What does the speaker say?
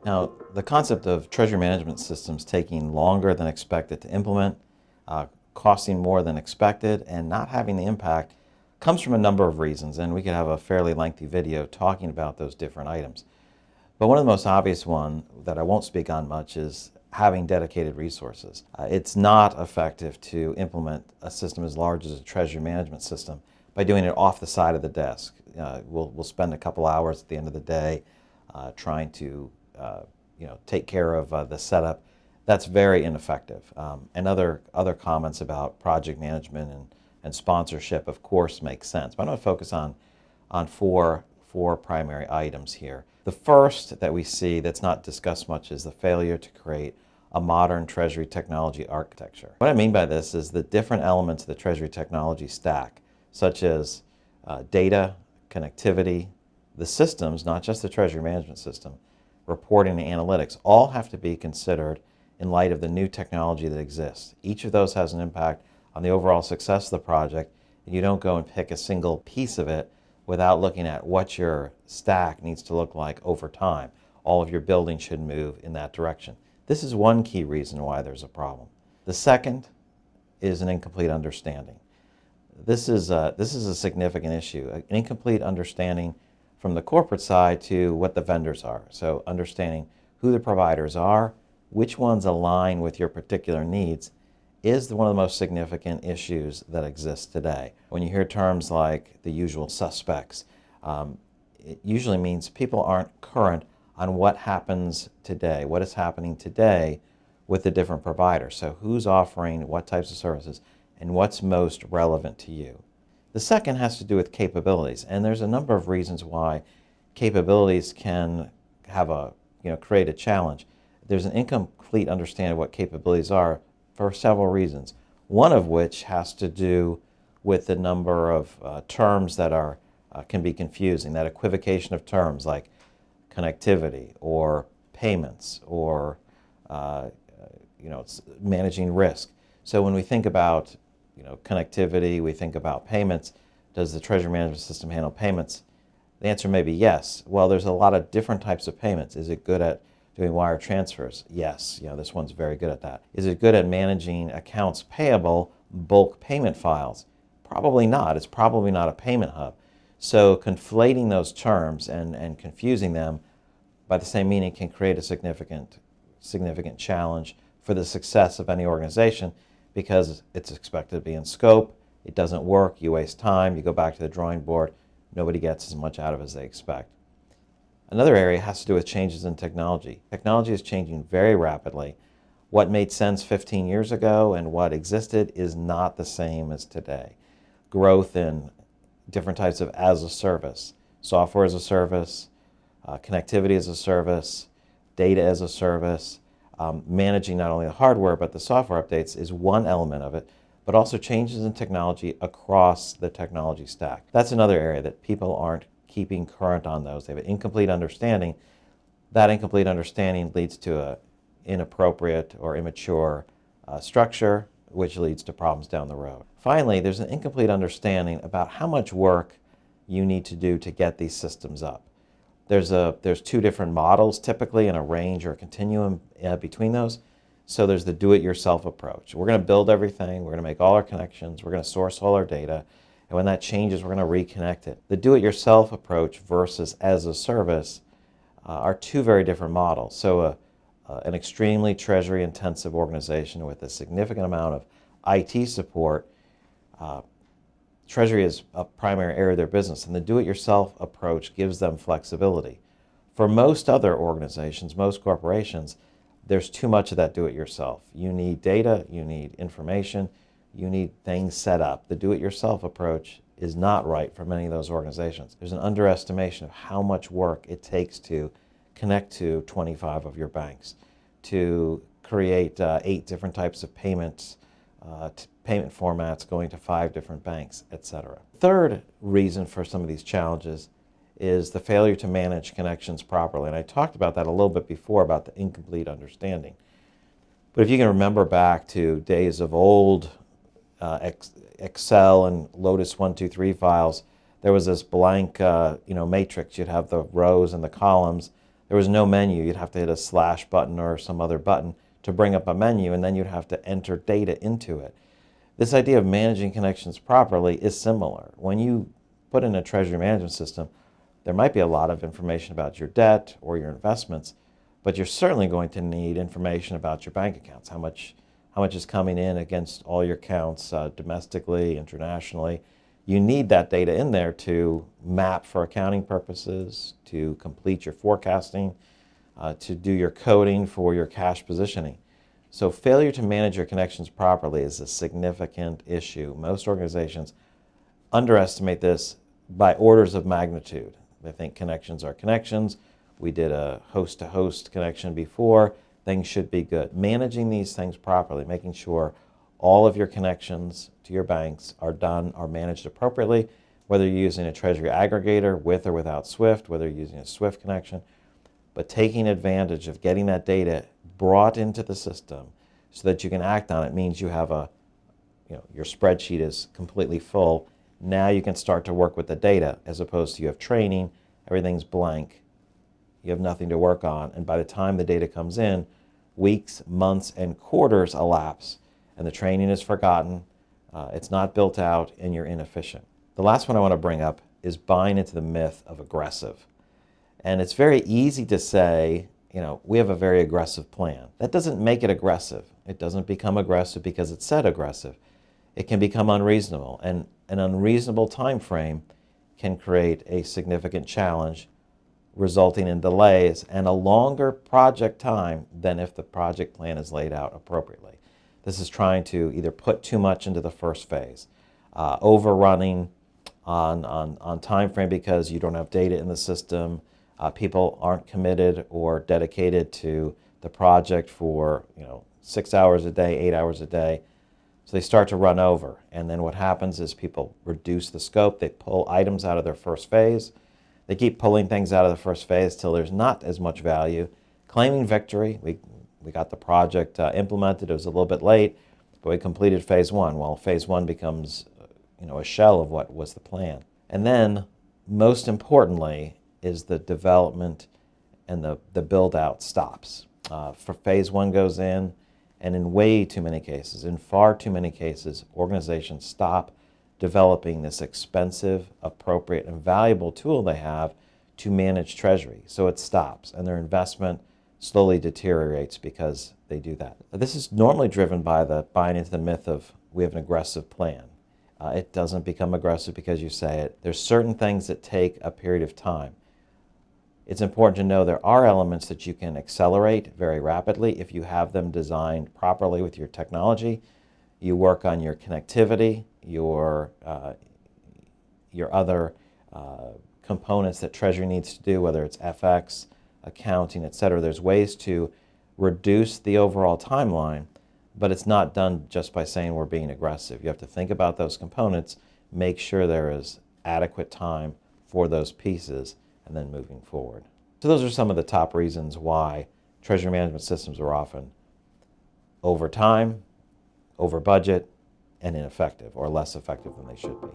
Now, the concept of treasury management systems taking longer than expected to implement, costing more than expected, and not having the impact comes from a number of reasons, and we could have a fairly lengthy video talking about those different items. But one of the most obvious one that I won't speak on much is having dedicated resources. It's not effective to implement a system as large as a treasury management system by doing it off the side of the desk. We'll spend a couple hours at the end of the day trying to take care of the setup. That's very ineffective. And other comments about project management and sponsorship, of course, make sense. But I'm going to focus on four primary items here. The first that we see that's not discussed much is the failure to create a modern Treasury technology architecture. What I mean by this is the different elements of the Treasury technology stack, such as data, connectivity, the systems, not just the Treasury management system, reporting and analytics, all have to be considered in light of the new technology that exists. Each of those has an impact on the overall success of the project, and you don't go and pick a single piece of it without looking at what your stack needs to look like over time. All of your building should move in that direction. This is one key reason why there's a problem. The second is an incomplete understanding. This is a significant issue, an incomplete understanding from the corporate side to what the vendors are. So understanding who the providers are, which ones align with your particular needs, is one of the most significant issues that exists today. When you hear terms like the usual suspects, it usually means people aren't current on what happens today, what is happening today with the different providers. So who's offering what types of services and what's most relevant to you. The second has to do with capabilities, and there's a number of reasons why capabilities can have create a challenge. There's an incomplete understanding of what capabilities are for several reasons. One of which has to do with the number of terms that can be confusing, that equivocation of terms like connectivity or payments or managing risk. So when we think about connectivity, we think about payments. Does the treasury management system handle payments? The answer may be yes. Well, there's a lot of different types of payments. Is it good at doing wire transfers? Yes, this one's very good at that. Is it good at managing accounts payable, bulk payment files? Probably not. It's probably not a payment hub. So conflating those terms and confusing them by the same meaning can create a significant challenge for the success of any organization, because it's expected to be in scope, it doesn't work, you waste time, you go back to the drawing board, nobody gets as much out of it as they expect. Another area has to do with changes in technology. Technology is changing very rapidly. What made sense 15 years ago and what existed is not the same as today. Growth in different types of as a service, software as a service, connectivity as a service, data as a service, managing not only the hardware but the software updates is one element of it, but also changes in technology across the technology stack. That's another area that people aren't keeping current on those. They have an incomplete understanding. That incomplete understanding leads to an inappropriate or immature structure, which leads to problems down the road. Finally, there's an incomplete understanding about how much work you need to do to get these systems up. There's two different models typically, in a range or a continuum between those. So there's the do-it-yourself approach. We're going to build everything, we're going to make all our connections, we're going to source all our data, and when that changes, we're going to reconnect it. The do-it-yourself approach versus as a service are two very different models. So an extremely treasury-intensive organization with a significant amount of IT support, Treasury is a primary area of their business, and the do-it-yourself approach gives them flexibility. For most other organizations, most corporations, there's too much of that do-it-yourself. You need data, you need information, you need things set up. The do-it-yourself approach is not right for many of those organizations. There's an underestimation of how much work it takes to connect to 25 of your banks, to create 8 different types of payments, payment formats going to 5 different banks, etc. Third reason for some of these challenges is the failure to manage connections properly. And I talked about that a little bit before, about the incomplete understanding. But if you can remember back to days of old Excel and Lotus 123 files, there was this blank matrix. You'd have the rows and the columns. there was no menu. You'd have to hit a slash button or some other button to bring up a menu, and then you'd have to enter data into it. This idea of managing connections properly is similar. When you put in a treasury management system, there might be a lot of information about your debt or your investments, but you're certainly going to need information about your bank accounts, how much is coming in against all your accounts domestically, internationally. You need that data in there to map for accounting purposes, to complete your forecasting, to do your coding for your cash positioning. So failure to manage your connections properly is a significant issue. Most organizations underestimate this by orders of magnitude. They think connections are connections. We did a host-to-host connection before. Things should be good. Managing these things properly, making sure all of your connections to your banks are managed appropriately, whether you're using a Treasury aggregator with or without SWIFT, whether you're using a SWIFT connection, but taking advantage of getting that data brought into the system so that you can act on it means you have your spreadsheet is completely full. Now you can start to work with the data, as opposed to you have training, everything's blank, you have nothing to work on, and by the time the data comes in, weeks, months, and quarters elapse, and the training is forgotten, it's not built out, and you're inefficient. The last one I want to bring up is buying into the myth of aggressive. And it's very easy to say, we have a very aggressive plan. That doesn't make it aggressive. It doesn't become aggressive because it's said aggressive. It can become unreasonable, and an unreasonable time frame can create a significant challenge, resulting in delays and a longer project time than if the project plan is laid out appropriately. This is trying to either put too much into the first phase, overrunning on time frame because you don't have data in the system, people aren't committed or dedicated to the project for 6 hours a day, 8 hours a day. So they start to run over, and then what happens is people reduce the scope, they pull items out of their first phase, they keep pulling things out of the first phase till there's not as much value, claiming victory. We got the project implemented, it was a little bit late, but we completed phase one. Well, phase one becomes a shell of what was the plan. And then, most importantly, is the development and the build-out stops. For phase one goes in, and in way too many cases, in far too many cases, organizations stop developing this expensive, appropriate, and valuable tool they have to manage Treasury. So it stops, and their investment slowly deteriorates because they do that. This is normally driven by the buying into the myth of we have an aggressive plan. It doesn't become aggressive because you say it. There's certain things that take a period of time. It's important to know there are elements that you can accelerate very rapidly if you have them designed properly with your technology. You work on your connectivity, your other components that Treasury needs to do, whether it's FX, accounting, etc. There's ways to reduce the overall timeline, but it's not done just by saying we're being aggressive. You have to think about those components, make sure there is adequate time for those pieces, and then moving forward. So those are some of the top reasons why treasury management systems are often over time, over budget, and ineffective, or less effective than they should be.